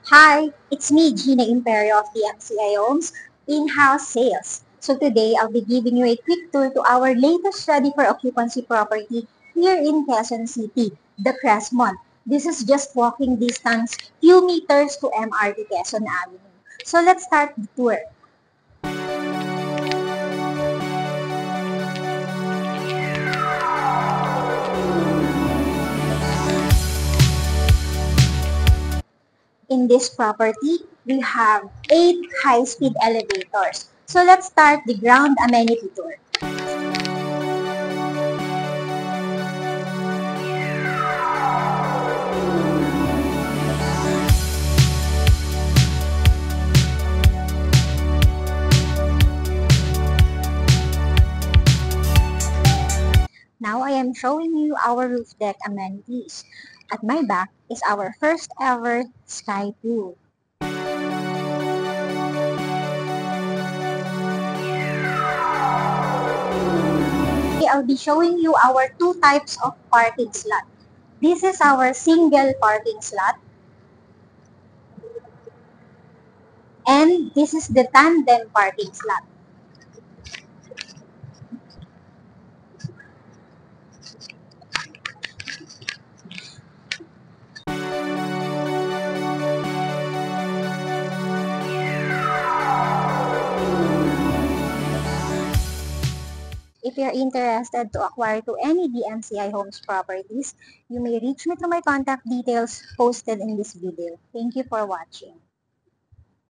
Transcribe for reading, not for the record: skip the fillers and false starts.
Hi, it's me, Gina Imperio of DMCI Homes in-house sales. So today, I'll be giving you a quick tour to our latest study for occupancy property here in Quezon City, the Crestmont. This is just walking distance, few meters to MRT Quezon Avenue. So let's start the tour. In this property, we have 8 high-speed elevators. So let's start the ground amenity tour. Now I am showing you our roof deck amenities. At my back is our first ever sky pool. I'll be showing you our two types of parking slot. This is our single parking slot, and this is the tandem parking slot. If you're interested to acquire to any DMCI Homes properties, you may reach me through my contact details posted in this video. Thank you for watching.